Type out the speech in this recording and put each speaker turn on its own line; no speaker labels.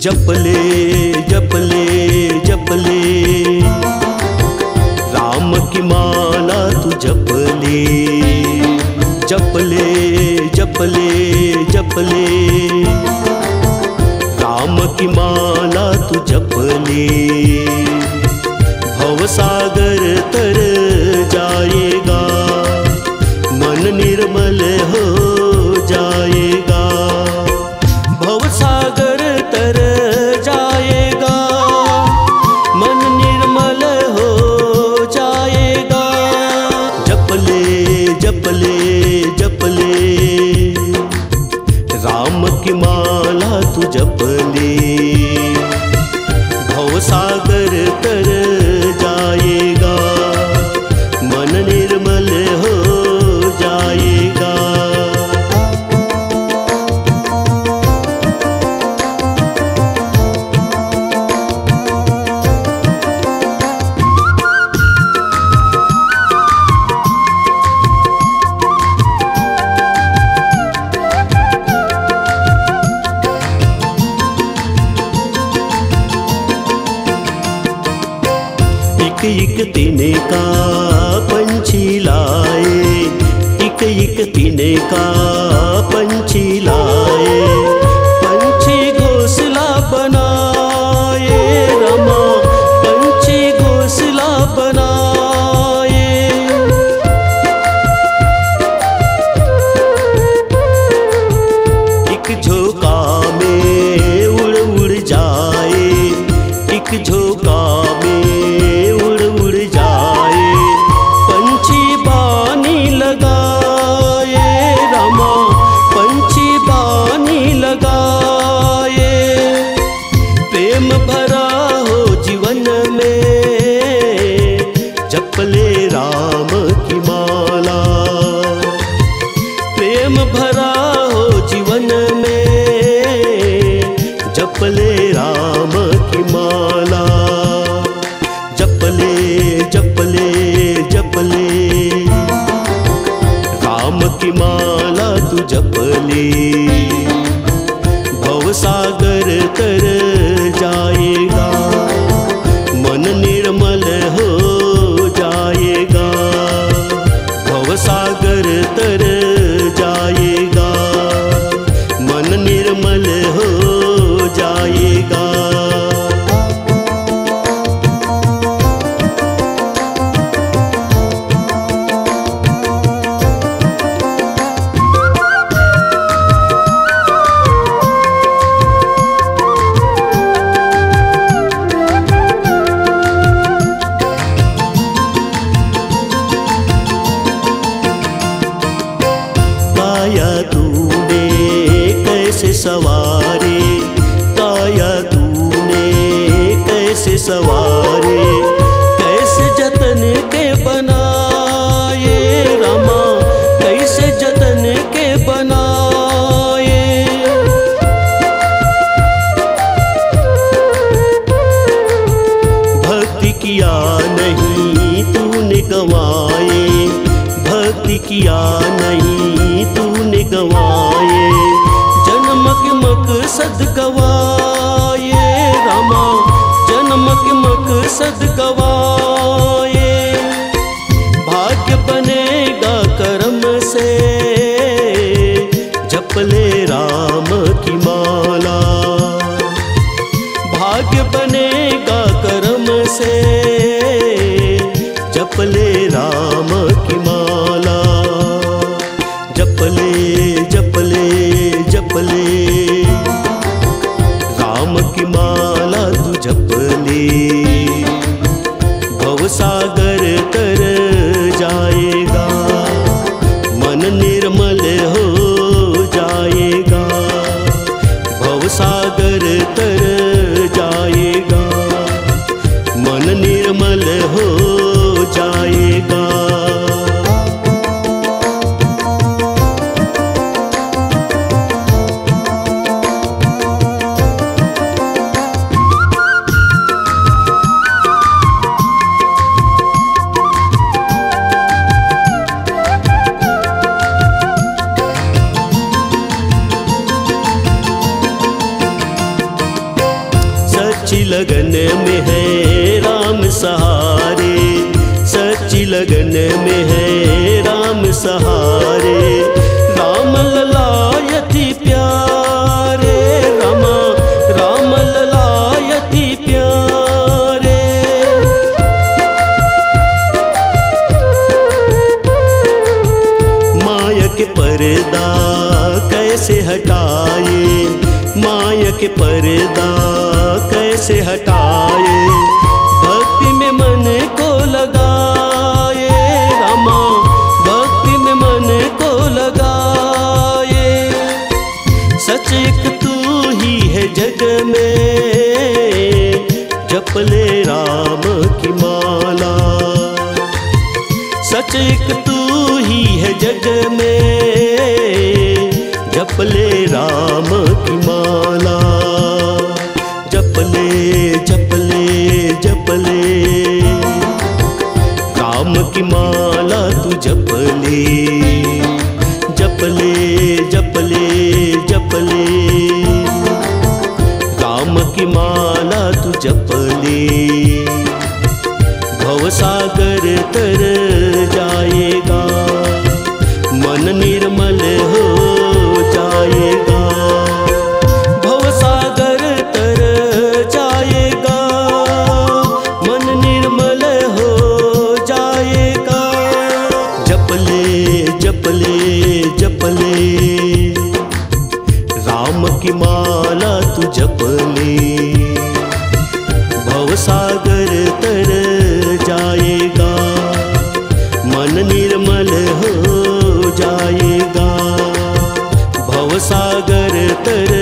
जपले जपले जपले राम की माला तू जपले जपले जपले जपले राम की माला तू जपले भवसागर तर जाएगा मन निर्मल हो जाएगा भवसागर तर जाएगा मन निर्मल हो जाएगा जपले जपले जपले राम की माला तू जपले भवसागर तर जाएगा मन निर्मल हो जाएगा। एक तिने का पंछी लाए एक तिने का पंछी लाए पंछी घोंसला बनाए रमा पंछी घोंसला बनाए एक झोंका में उड़ उड़ जाए एक झोंका में जपले राम की माला प्रेम भरा हो जीवन में जपले राम की माला जपले जपले जपले राम की माला तू जपले भवसागर तर जाएगा मन निर्मल हो जाएगा भवसागर तर जाएगा मन निर्मल हो जाएगा। काया तूने कैसे सवारे काया तूने कैसे सवारे कैसे जतन के बनाए रामा कैसे जतन के बनाए भक्ति किया नहीं तूने गंवाए भक्ति किया नहीं तूने गंवाए जन्म के मकसद गवाए रामा जन्म के मकसद गवाए भाग्य बनेगा कर्म से जपले राम की माला भाग्य बनेगा कर्म से जपले राम की माला जपले जपले जपले राम की माला तू जपले भवसागर तर जाएगा मन पर्दा कैसे हटाए, माया के पर्दा कैसे हटाए। भक्ति में मन को लगाए रामा, भक्ति में मन को लगाए। सच एक तू ही है जग में, जप ले राम की माला। सच एक तू ही है जग में, जप ले राम की माला। जप ले जप ले जप ले राम की माला तू जप ले। जप ले जप ले जप ले राम की माला तू जप ले। भवसागर तर जाएगा, मन निर्मल हो जाएगा। भवसागर तर जाएगा, मन निर्मल हो जाएगा। जप ले जप ले जप ले राम की माला तू जप ले। भवसागर तर जाएगा, मन निर्मल हो जाएगा। भवसागर तर